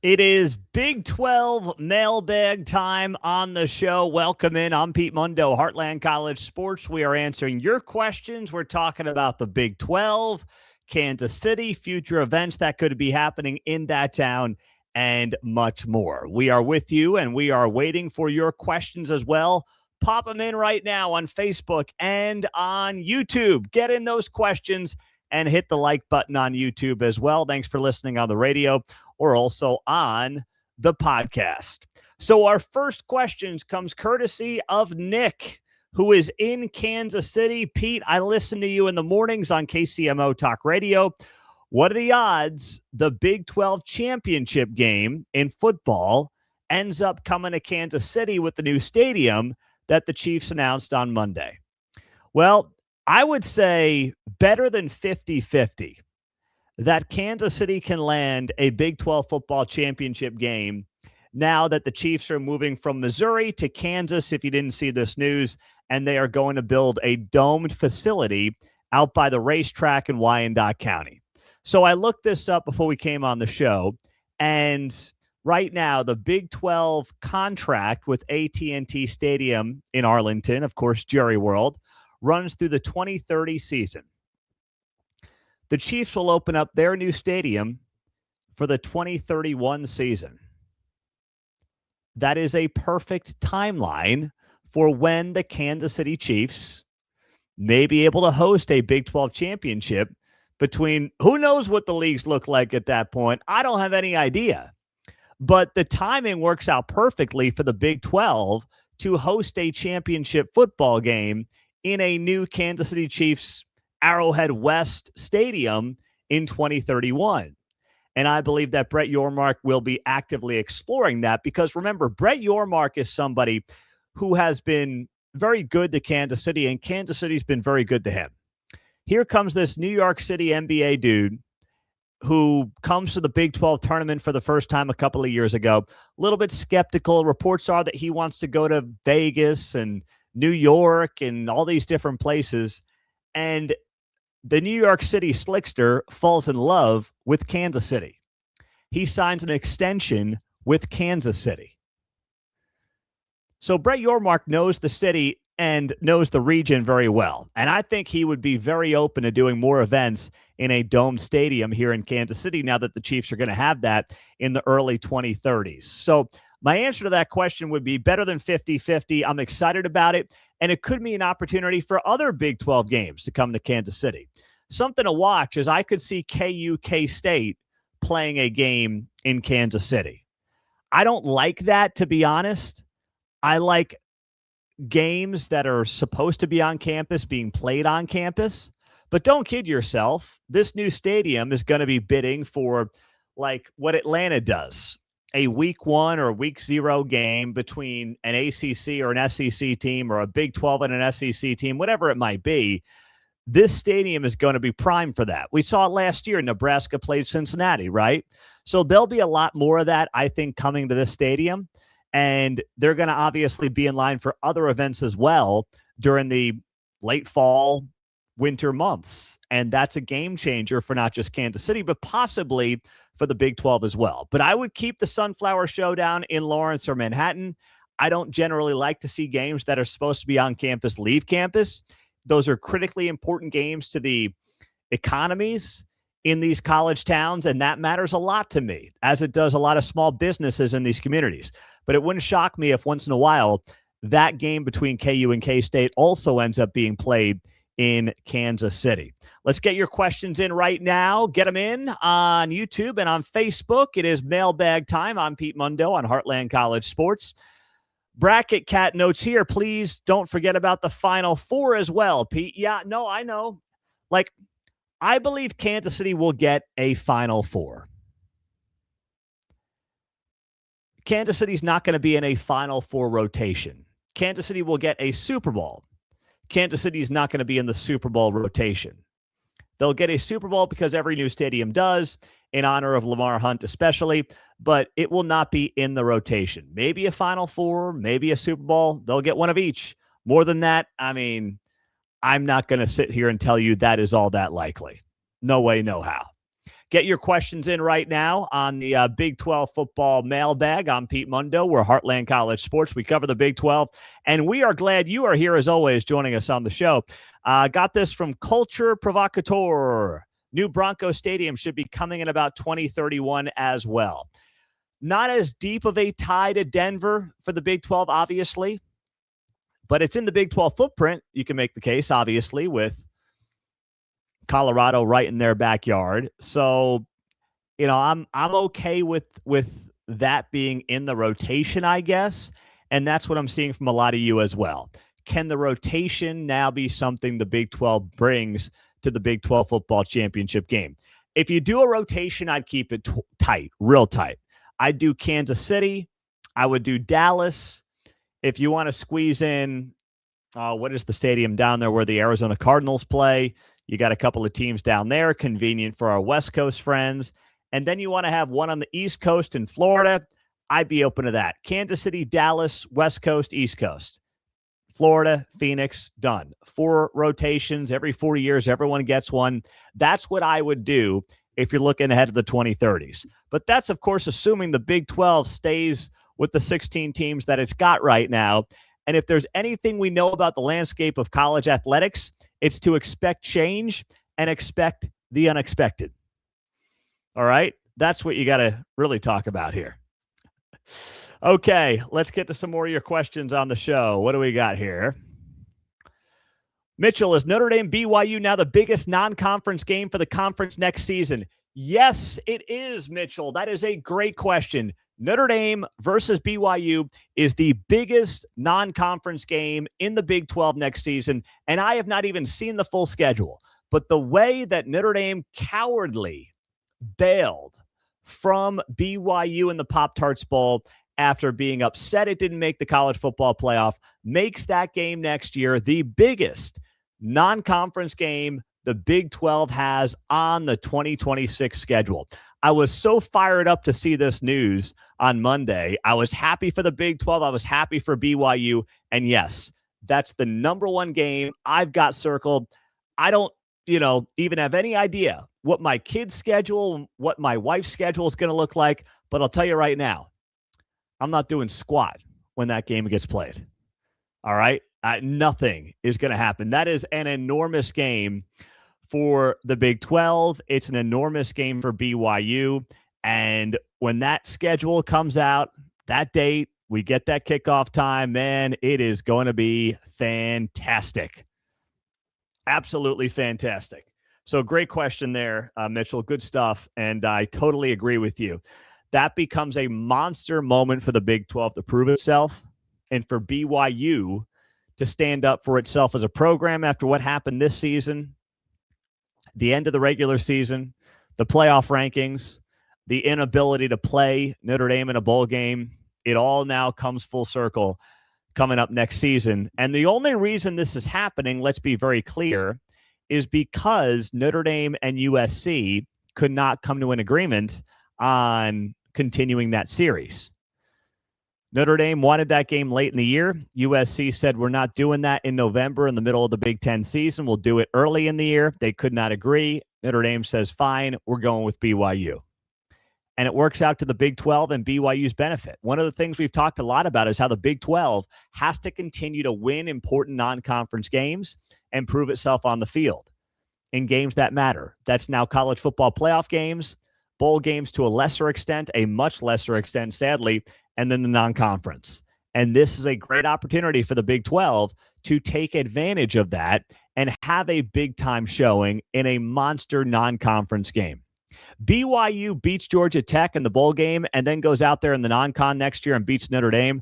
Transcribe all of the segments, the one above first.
It is Big 12 mailbag time on the show. Welcome in. I'm Pete Mundo, Heartland College Sports. We are answering your questions. We're talking about the Big 12, Kansas City, future events that could be happening in that town, and much more. We are with you, and we are waiting for your questions as well. Pop them in right now on Facebook and on YouTube. Get in those questions and hit the like button on YouTube as well. Thanks for listening on the radio or also on the podcast. So our first questions comes courtesy of Nick, who is in Kansas City. Pete, I listen to you in the mornings on KCMO Talk Radio. What are the odds the Big 12 championship game in football ends up coming to Kansas City with the new stadium that the Chiefs announced on Monday? Well, I would say better than 50-50 that Kansas City can land a Big 12 football championship game now that the Chiefs are moving from Missouri to Kansas, if you didn't see this news, and they are going to build a domed facility out by the racetrack in Wyandotte County. So I looked this up before we came on the show, and right now the Big 12 contract with AT&T Stadium in Arlington, of course, Jerry World, runs through the 2030 season. The Chiefs will open up their new stadium for the 2031 season. That is a perfect timeline for when the Kansas City Chiefs may be able to host a Big 12 championship between, who knows what the leagues look like at that point. I don't have any idea. But the timing works out perfectly for the Big 12 to host a championship football game in a new Kansas City Chiefs Arrowhead West Stadium in 2031. And I believe that Brett Yormark will be actively exploring that because, remember, Brett Yormark is somebody who has been very good to Kansas City, and Kansas City's been very good to him. Here comes this New York City NBA dude who comes to the Big 12 tournament for the first time a couple of years ago, a little bit skeptical. Reports are that he wants to go to Vegas and New York and all these different places. And the New York City slickster falls in love with Kansas City. He signs an extension with Kansas City. So Brett Yormark knows the city and knows the region very well. And I think he would be very open to doing more events in a domed stadium here in Kansas City now that the Chiefs are going to have that in the early 2030s. So my answer to that question would be better than 50-50. I'm excited about it, and it could be an opportunity for other Big 12 games to come to Kansas City. Something to watch is I could see KU, K-State playing a game in Kansas City. I don't like that, to be honest. I like games that are supposed to be on campus being played on campus. But don't kid yourself. This new stadium is going to be bidding for like what Atlanta does, a week 1 or week 0 game between an ACC or an SEC team or a Big 12 and an SEC team, whatever it might be. This stadium is going to be primed for that. We saw it last year. Nebraska played Cincinnati, right? So there'll be a lot more of that, I think, coming to this stadium. And they're going to obviously be in line for other events as well during the late fall, winter months. And that's a game changer for not just Kansas City, but possibly for the Big 12 as well. But I would keep the Sunflower Showdown in Lawrence or Manhattan. I don't generally like to see games that are supposed to be on campus leave campus. Those are critically important games to the economies in these college towns, and that matters a lot to me, as it does a lot of small businesses in these communities. But it wouldn't shock me if once in a while that game between KU and K-State also ends up being played in Kansas City. Let's get your questions in right now. Get them in on YouTube and on Facebook. It is mailbag time. I'm Pete Mundo on Heartland College Sports. Bracket Cat notes here. Please don't forget about the Final Four as well, Pete. Yeah, no, I know. Like, I believe Kansas City will get a Final Four. Kansas City's not going to be in a Final Four rotation. Kansas City will get a Super Bowl. Kansas City is not going to be in the Super Bowl rotation. They'll get a Super Bowl because every new stadium does, in honor of Lamar Hunt especially, but it will not be in the rotation. Maybe a Final Four, maybe a Super Bowl. They'll get one of each. More than that, I mean, I'm not going to sit here and tell you that is all that likely. No way, no how. Get your questions in right now on the Big 12 football mailbag. I'm Pete Mundo. We're Heartland College Sports. We cover the Big 12, and we are glad you are here as always joining us on the show. Got this from Culture Provocateur. New Bronco Stadium should be coming in about 2031 as well. Not as deep of a tie to Denver for the Big 12, obviously, but it's in the Big 12 footprint. You can make the case, obviously, with Colorado right in their backyard. So, I'm okay with that being in the rotation, I guess. And that's what I'm seeing from a lot of you as well. Can the rotation now be something the Big 12 brings to the Big 12 football championship game? If you do a rotation, I'd keep it tight, real tight. I'd do Kansas City. I would do Dallas. If you want to squeeze in, what is the stadium down there where the Arizona Cardinals play? You got a couple of teams down there, convenient for our West Coast friends. And then you want to have one on the East Coast in Florida. I'd be open to that. Kansas City, Dallas, West Coast, East Coast. Florida, Phoenix, done. 4 rotations. Every 4 years, everyone gets one. That's what I would do if you're looking ahead to the 2030s. But that's, of course, assuming the Big 12 stays with the 16 teams that it's got right now. And if there's anything we know about the landscape of college athletics, it's to expect change and expect the unexpected. All right? That's what you got to really talk about here. Okay, let's get to some more of your questions on the show. What do we got here? Mitchell, is Notre Dame BYU now the biggest non-conference game for the conference next season? Yes, it is, Mitchell. That is a great question. Notre Dame versus BYU is the biggest non-conference game in the Big 12 next season, and I have not even seen the full schedule. But the way that Notre Dame cowardly bailed from BYU in the Pop-Tarts Bowl after being upset it didn't make the college football playoff makes that game next year the biggest non-conference game the Big 12 has on the 2026 schedule. I was so fired up to see this news on Monday. I was happy for the Big 12. I was happy for BYU. And yes, that's the number one game I've got circled. I don't, even have any idea what my kid's schedule, what my wife's schedule is going to look like. But I'll tell you right now, I'm not doing squat when that game gets played. All right? Nothing is going to happen. That is an enormous game for the Big 12. It's an enormous game for BYU. And when that schedule comes out, that date, we get that kickoff time, man, it is going to be fantastic. Absolutely fantastic. So great question there, Mitchell. Good stuff. And I totally agree with you. That becomes a monster moment for the Big 12 to prove itself and for BYU to stand up for itself as a program after what happened this season, the end of the regular season, the playoff rankings, the inability to play Notre Dame in a bowl game. It all now comes full circle coming up next season. And the only reason this is happening, let's be very clear, is because Notre Dame and USC could not come to an agreement on continuing that series. Notre Dame wanted that game late in the year. USC said, we're not doing that in November in the middle of the Big Ten season. We'll do it early in the year. They could not agree. Notre Dame says, fine, we're going with BYU. And it works out to the Big 12 and BYU's benefit. One of the things we've talked a lot about is how the Big 12 has to continue to win important non-conference games and prove itself on the field in games that matter. That's now college football playoff games, bowl games to a lesser extent, a much lesser extent, sadly, and then the non-conference. And this is a great opportunity for the Big 12 to take advantage of that and have a big-time showing in a monster non-conference game. BYU beats Georgia Tech in the bowl game and then goes out there in the non-con next year and beats Notre Dame.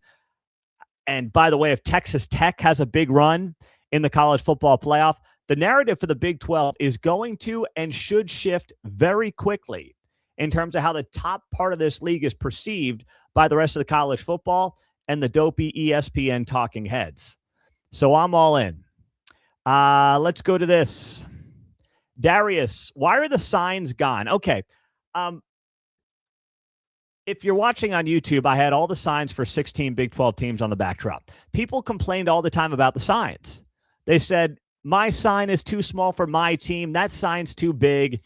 And by the way, if Texas Tech has a big run in the college football playoff, the narrative for the Big 12 is going to and should shift very quickly in terms of how the top part of this league is perceived by the rest of the college football and the dopey ESPN talking heads. So I'm all in. Let's go to this. Darius, why are the signs gone? Okay. If you're watching on YouTube, I had all the signs for 16 Big 12 teams on the backdrop. People complained all the time about the signs. They said, my sign is too small for my team. That sign's too big.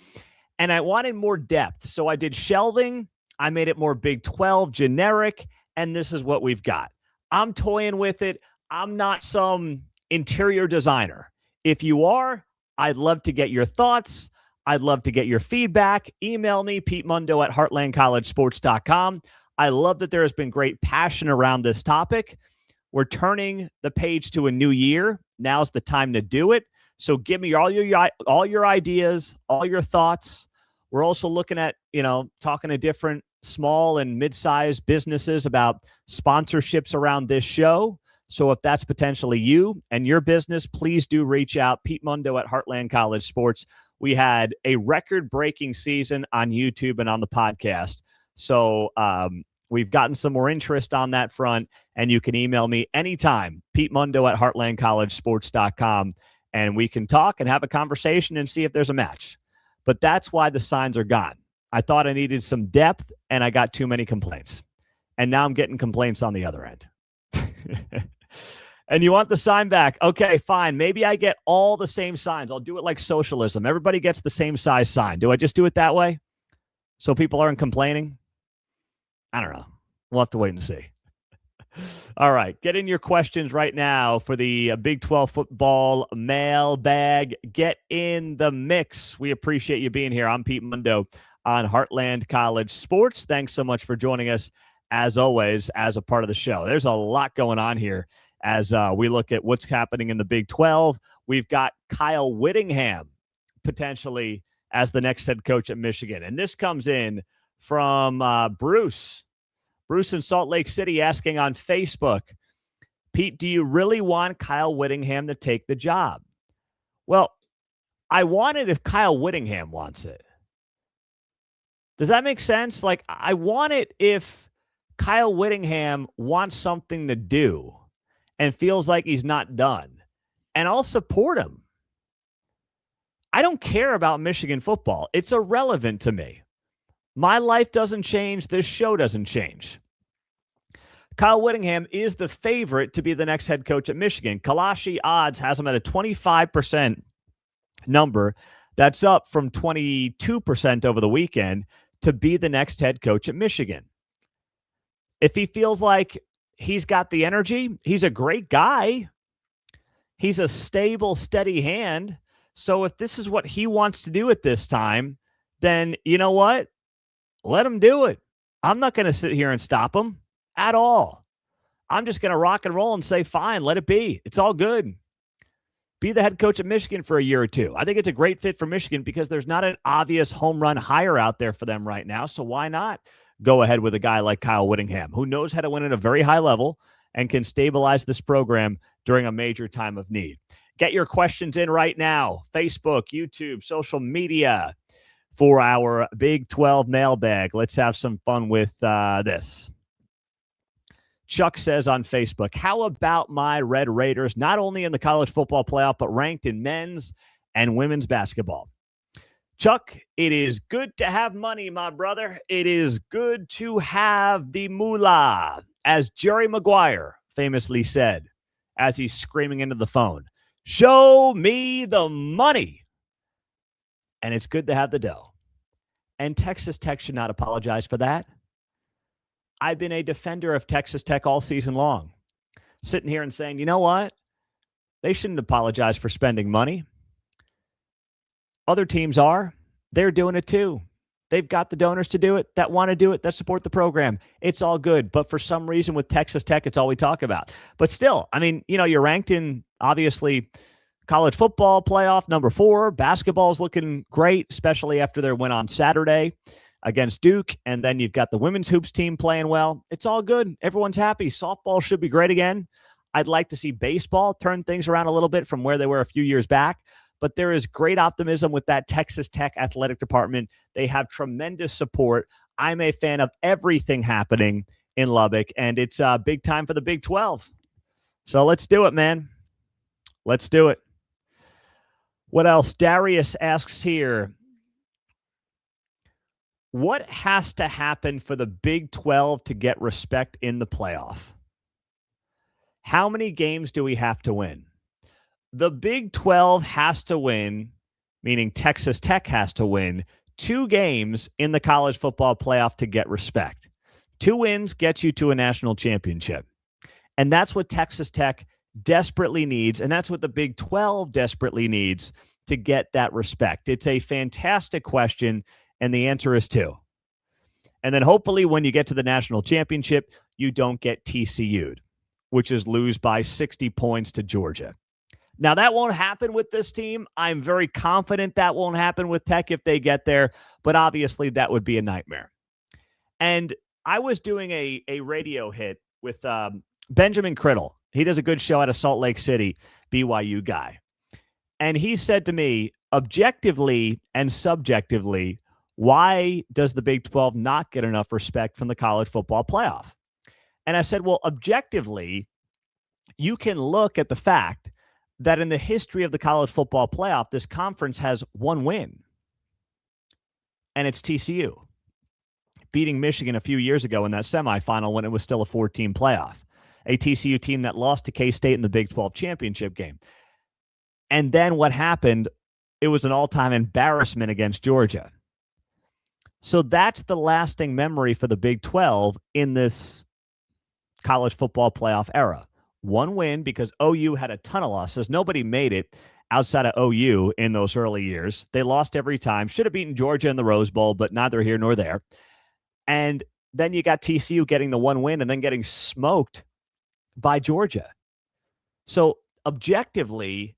And I wanted more depth. So I did shelving. I made it more Big 12 generic. And this is what we've got. I'm toying with it. I'm not some interior designer. If you are, I'd love to get your thoughts. I'd love to get your feedback. Email me, PeteMundo at heartlandcollegesports.com. I love that there has been great passion around this topic. We're turning the page to a new year. Now's the time to do it. So give me all your ideas, all your thoughts. We're also looking at, talking to different small and mid-sized businesses about sponsorships around this show. So if that's potentially you and your business, please do reach out. Pete Mundo at Heartland College Sports. We had a record-breaking season on YouTube and on the podcast. So we've gotten some more interest on that front, and you can email me anytime, PeteMundo at heartlandcollegesports.com, and we can talk and have a conversation and see if there's a match. But that's why the signs are gone. I thought I needed some depth, and I got too many complaints. And now I'm getting complaints on the other end. And you want the sign back? Okay, fine. Maybe I get all the same signs. I'll do it like socialism. Everybody gets the same size sign. Do I just do it that way so people aren't complaining? I don't know. We'll have to wait and see. All right. Get in your questions right now for the Big 12 football mailbag. Get in the mix. We appreciate you being here. I'm Pete Mundo on Heartland College Sports. Thanks so much for joining us, as always, as a part of the show. There's a lot going on here as we look at what's happening in the Big 12. We've got Kyle Whittingham potentially as the next head coach at Michigan. And this comes in from Bruce. Bruce in Salt Lake City asking on Facebook, Pete, do you really want Kyle Whittingham to take the job? Well, I want it if Kyle Whittingham wants it. Does that make sense? Like, I want it if Kyle Whittingham wants something to do and feels like he's not done. And I'll support him. I don't care about Michigan football. It's irrelevant to me. My life doesn't change. This show doesn't change. Kyle Whittingham is the favorite to be the next head coach at Michigan. Kalashi Odds has him at a 25% number. That's up from 22% over the weekend to be the next head coach at Michigan. If he feels like he's got the energy, he's a great guy. He's a stable, steady hand. So if this is what he wants to do at this time, then you know what? Let him do it. I'm not going to sit here and stop him at all. I'm just going to rock and roll and say, fine, let it be. It's all good. Be the head coach at Michigan for a year or two. I think it's a great fit for Michigan because there's not an obvious home run hire out there for them right now. So why not go ahead with a guy like Kyle Whittingham, who knows how to win at a very high level and can stabilize this program during a major time of need. Get your questions in right now. Facebook, YouTube, social media for our Big 12 mailbag. Let's have some fun with this. Chuck says on Facebook, how about my Red Raiders, not only in the college football playoff, but ranked in men's and women's basketball? Chuck, it is good to have money, my brother. It is good to have the moolah, as Jerry Maguire famously said as he's screaming into the phone. Show me the money. And it's good to have the dough. And Texas Tech should not apologize for that. I've been a defender of Texas Tech all season long, sitting here and saying, you know what? They shouldn't apologize for spending money. Other teams are. They're doing it too. They've got the donors to do it, that want to do it, that support the program. It's all good. But for some reason with Texas Tech, it's all we talk about. But still, I mean, you're ranked in, obviously, college football playoff number 4. Basketball is looking great, especially after their win on Saturday against Duke. And then you've got the women's hoops team playing well. It's all good. Everyone's happy. Softball should be great again. I'd like to see baseball turn things around a little bit from where they were a few years back. But there is great optimism with that Texas Tech athletic department. They have tremendous support. I'm a fan of everything happening in Lubbock, and it's big time for the Big 12. So let's do it, man. Let's do it. What else? Darius asks here, what has to happen for the Big 12 to get respect in the playoff? How many games do we have to win? The Big 12 has to win, meaning Texas Tech has to win 2 games in the college football playoff to get respect. 2 wins get you to a national championship. And that's what Texas Tech desperately needs, and that's what the Big 12 desperately needs to get that respect. It's a fantastic question, and the answer is 2. And then hopefully when you get to the national championship, you don't get TCU'd, which is lose by 60 points to Georgia. Now, that won't happen with this team. I'm very confident that won't happen with Tech if they get there, but obviously that would be a nightmare. And I was doing a radio hit with Benjamin Criddle. He does a good show out of Salt Lake City, BYU guy. And he said to me, objectively and subjectively, why does the Big 12 not get enough respect from the college football playoff? And I said, well, objectively, you can look at the fact that in the history of the college football playoff, this conference has 1 win, and it's TCU, beating Michigan a few years ago in that semifinal when it was still a 4-team playoff, a TCU team that lost to K-State in the Big 12 championship game. And then what happened, it was an all-time embarrassment against Georgia. So that's the lasting memory for the Big 12 in this college football playoff era. 1 win because OU had a ton of losses. Nobody made it outside of OU in those early years. They lost every time. Should have beaten Georgia in the Rose Bowl, but neither here nor there. And then you got TCU getting the 1 win and then getting smoked by Georgia. So objectively,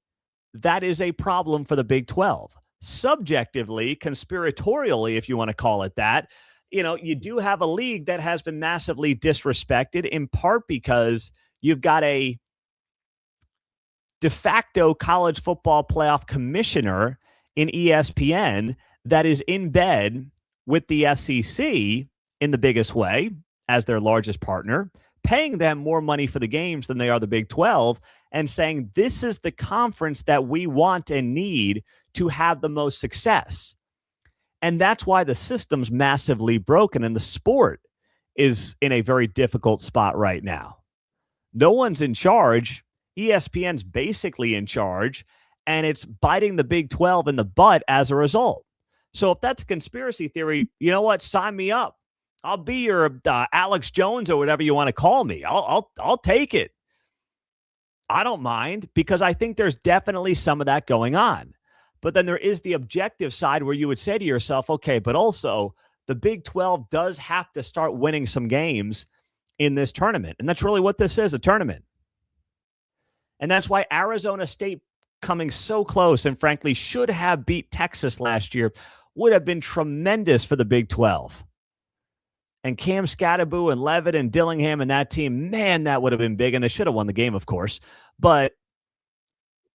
that is a problem for the Big 12. Subjectively, conspiratorially, if you want to call it that, you do have a league that has been massively disrespected, in part because you've got a de facto college football playoff commissioner in ESPN that is in bed with the SEC in the biggest way as their largest partner, paying them more money for the games than they are the Big 12, and saying this is the conference that we want and need to have the most success. And that's why the system's massively broken and the sport is in a very difficult spot right now. No one's in charge. ESPN's basically in charge, and it's biting the Big 12 in the butt as a result. So if that's a conspiracy theory, you know what? Sign me up. I'll be your Alex Jones or whatever you want to call me. I'll take it. I don't mind, because I think there's definitely some of that going on. But then there is the objective side where you would say to yourself, okay, but also the Big 12 does have to start winning some games in this tournament. And that's really what this is, a tournament. And that's why Arizona State coming so close and frankly should have beat Texas last year would have been tremendous for the Big 12. And Cam Scatterbu and Levitt and Dillingham and that team, man, that would have been big. And they should have won the game, of course. But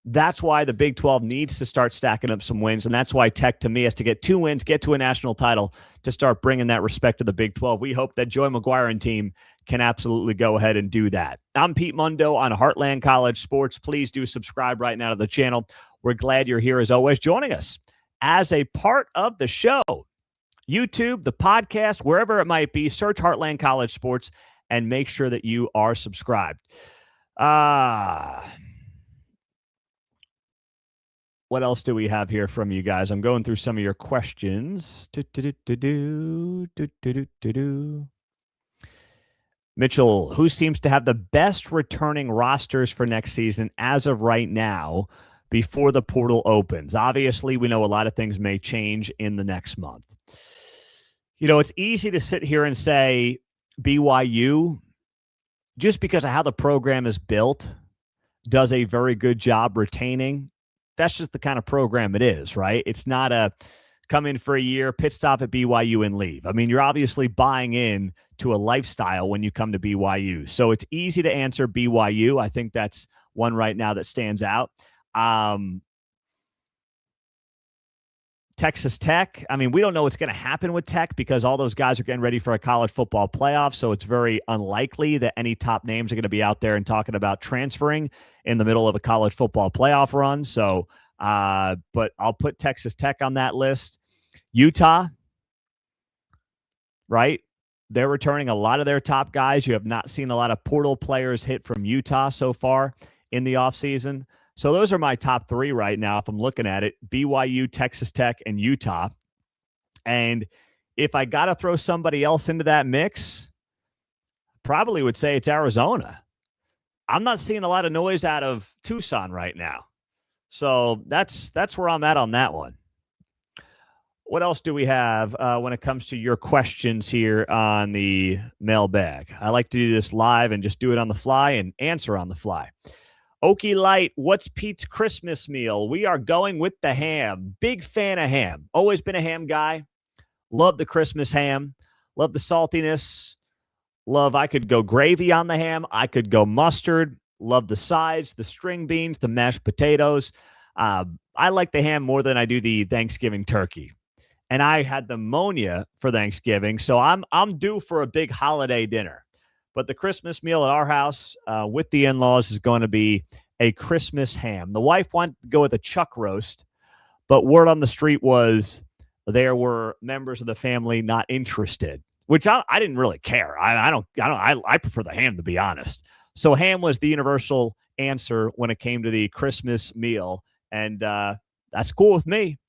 that's why the Big 12 needs to start stacking up some wins. And that's why Tech, to me, has to get 2 wins, get to a national title to start bringing that respect to the Big 12. We hope that Joy McGuire and team can absolutely go ahead and do that. I'm Pete Mundo on Heartland College Sports. Please do subscribe right now to the channel. We're glad you're here, as always, joining us as a part of the show. YouTube, the podcast, wherever it might be, search Heartland College Sports and make sure that you are subscribed. What else do we have here from you guys? I'm going through some of your questions. Mitchell, who seems to have the best returning rosters for next season as of right now before the portal opens? Obviously, we know a lot of things may change in the next month. It's easy to sit here and say BYU, just because of how the program is built, does a very good job retaining. That's just the kind of program it is, right? It's not a come in for a year, pit stop at BYU and leave. I mean, you're obviously buying in to a lifestyle when you come to BYU. So it's easy to answer BYU. I think that's one right now that stands out. Texas Tech, I mean, we don't know what's going to happen with Tech because all those guys are getting ready for a college football playoff, so it's very unlikely that any top names are going to be out there and talking about transferring in the middle of a college football playoff run. So, but I'll put Texas Tech on that list. Utah, right? They're returning a lot of their top guys. You have not seen a lot of portal players hit from Utah so far in the offseason. So those are my top 3 right now if I'm looking at it: BYU, Texas Tech, and Utah. And if I got to throw somebody else into that mix, probably would say it's Arizona. I'm not seeing a lot of noise out of Tucson right now. So that's where I'm at on that one. What else do we have when it comes to your questions here on the mailbag? I like to do this live and just do it on the fly and answer on the fly. Okie Light, what's Pete's Christmas meal? We are going with the ham. Big fan of ham. Always been a ham guy. Love the Christmas ham. Love the saltiness. I could go gravy on the ham. I could go mustard. Love the sides, the string beans, the mashed potatoes. I like the ham more than I do the Thanksgiving turkey. And I had the pneumonia for Thanksgiving, so I'm due for a big holiday dinner. But the Christmas meal at our house with the in-laws is going to be a Christmas ham. The wife wanted to go with a chuck roast, but word on the street was there were members of the family not interested, which I didn't really care. I prefer the ham, to be honest. So ham was the universal answer when it came to the Christmas meal, and that's cool with me.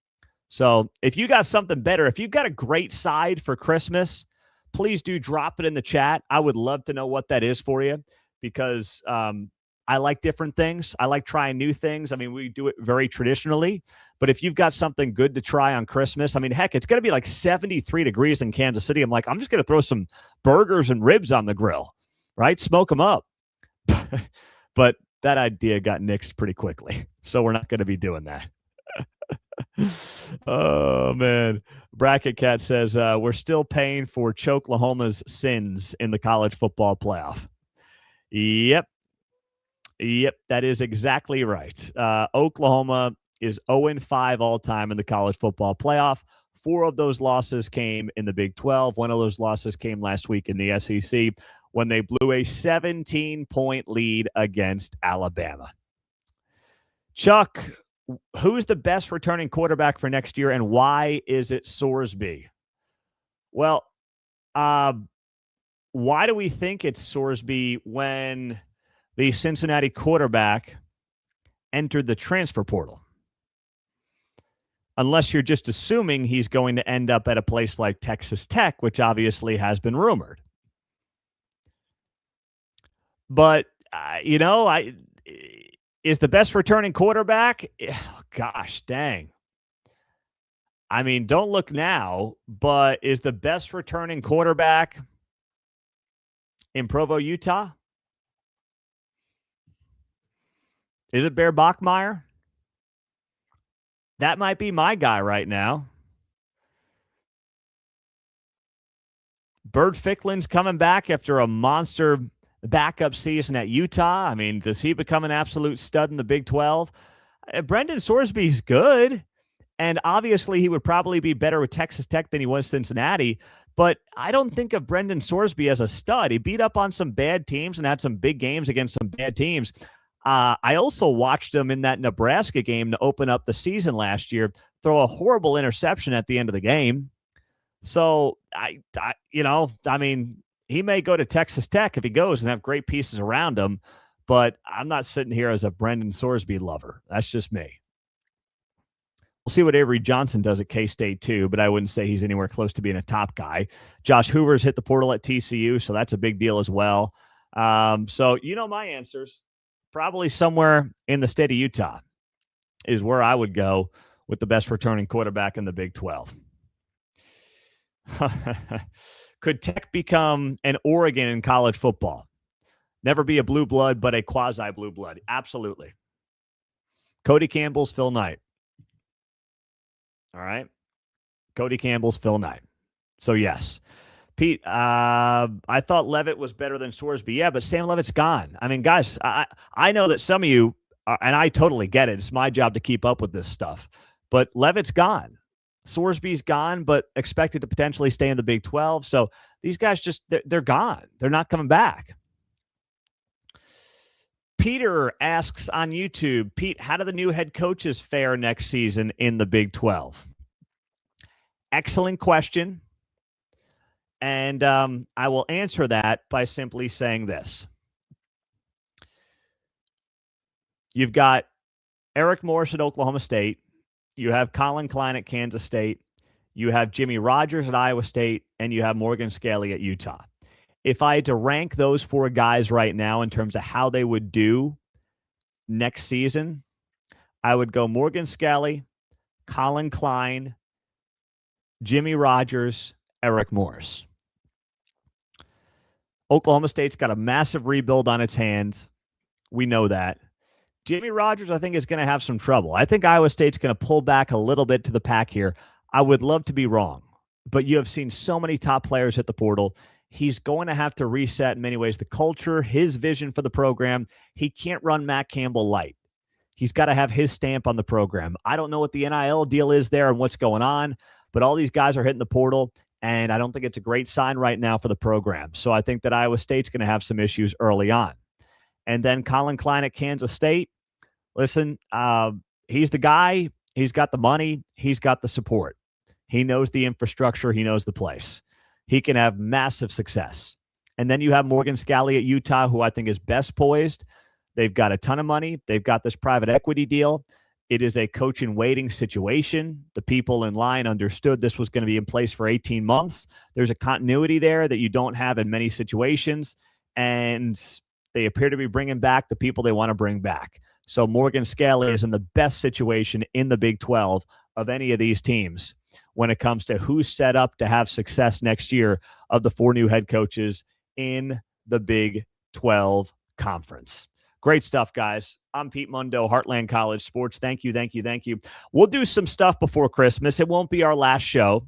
So if you got something better, if you've got a great side for Christmas, please do drop it in the chat. I would love to know what that is for you, because I like different things. I like trying new things. I mean, we do it very traditionally, but if you've got something good to try on Christmas, I mean, heck, it's going to be like 73 degrees in Kansas City. I'm like, I'm just going to throw some burgers and ribs on the grill, right? Smoke them up. But that idea got nixed pretty quickly, so we're not going to be doing that. Oh, man. Bracket Cat says, we're still paying for Choklahoma's sins in the college football playoff. Yep, that is exactly right. Oklahoma is 0-5 all-time in the college football playoff. 4 of those losses came in the Big 12. 1 of those losses came last week in the SEC when they blew a 17-point lead against Alabama. Chuck, who's the best returning quarterback for next year, and why is it Sorsby? Well, why do we think it's Sorsby when the Cincinnati quarterback entered the transfer portal? Unless you're just assuming he's going to end up at a place like Texas Tech, which obviously has been rumored. But, is the best returning quarterback? Gosh, dang. I mean, don't look now, but is the best returning quarterback in Provo, Utah? Is it Bear Bachmeier? That might be my guy right now. Bert Ficklin's coming back after a monster backup season at Utah. I mean, does he become an absolute stud in the Big 12? Brendan Sorsby's good, and obviously he would probably be better with Texas Tech than he was Cincinnati, but I don't think of Brendan Sorsby as a stud. He beat up on some bad teams and had some big games against some bad teams. I also watched him in that Nebraska game to open up the season last year, throw a horrible interception at the end of the game. So, I mean, he may go to Texas Tech if he goes and have great pieces around him, but I'm not sitting here as a Brendan Sorsby lover. That's just me. We'll see what Avery Johnson does at K-State too, but I wouldn't say he's anywhere close to being a top guy. Josh Hoover's hit the portal at TCU, so that's a big deal as well. So my answers. Probably somewhere in the state of Utah is where I would go with the best returning quarterback in the Big 12. Could Tech become an Oregon in college football? Never be a blue blood, but a quasi-blue blood. Absolutely. Cody Campbell's Phil Knight. All right. Cody Campbell's Phil Knight. So, yes. Pete, I thought Levitt was better than Sorsby. Yeah, but Sam Levitt's gone. I mean, guys, I know that some of you, and I totally get it. It's my job to keep up with this stuff. But Levitt's gone. Sorsby's gone, but expected to potentially stay in the Big 12. So these guys they're gone. They're not coming back. Peter asks on YouTube, Pete, how do the new head coaches fare next season in the Big 12? Excellent question. And I will answer that by simply saying this. You've got Eric Morris at Oklahoma State. You have Colin Klein at Kansas State. you have Jimmy Rogers at Iowa State, and you have Morgan Scalley at Utah. If I had to rank those four guys right now in terms of how they would do next season, I would go Morgan Scalley, Colin Klein, Jimmy Rogers, Eric Morris. Oklahoma State's got a massive rebuild on its hands. We know that. Jimmy Rogers, I think, is going to have some trouble. I think Iowa State's going to pull back a little bit to the pack here. I would love to be wrong, but you have seen so many top players hit the portal. He's going to have to reset in many ways the culture, his vision for the program. He can't run Matt Campbell light. He's got to have his stamp on the program. I don't know what the NIL deal is there and what's going on, but all these guys are hitting the portal, and I don't think it's a great sign right now for the program. So I think that Iowa State's going to have some issues early on. And then Colin Klein at Kansas State. Listen, he's the guy. He's got the money. He's got the support. He knows the infrastructure. He knows the place. He can have massive success. And then you have Morgan Scalley at Utah, who I think is best poised. They've got a ton of money. They've got this private equity deal. It is a coach in waiting situation. The people in line understood this was going to be in place for 18 months. There's a continuity there that you don't have in many situations. And they appear to be bringing back the people they want to bring back. So Morgan Scalley is in the best situation in the Big 12 of any of these teams when it comes to who's set up to have success next year of the four new head coaches in the Big 12 Conference. Great stuff, guys. I'm Pete Mundo, Heartland College Sports. Thank you, thank you, thank you. We'll do some stuff before Christmas. It won't be our last show.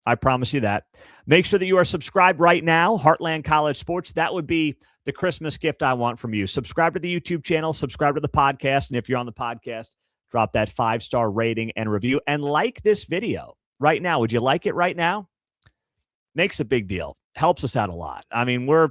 I promise you that. Make sure that you are subscribed right now, Heartland College Sports. That would be the Christmas gift I want from you. Subscribe to the YouTube channel, subscribe to the podcast, and if you're on the podcast, drop that 5-star rating and review, and like this video right now. Would you like it right now? Makes a big deal. Helps us out a lot. I mean, we're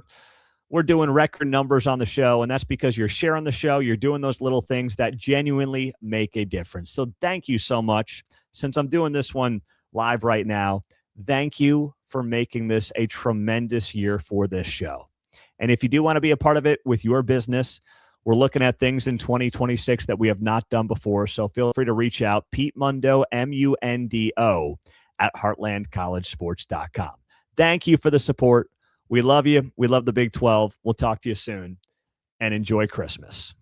doing record numbers on the show, and that's because you're sharing the show. You're doing those little things that genuinely make a difference. So thank you so much. Since I'm doing this one live right now, thank you for making this a tremendous year for this show. And if you do want to be a part of it with your business, we're looking at things in 2026 that we have not done before. So feel free to reach out, Pete Mundo, MUNDO, at heartlandcollegesports.com. Thank you for the support. We love you. We love the Big 12. We'll talk to you soon, and enjoy Christmas.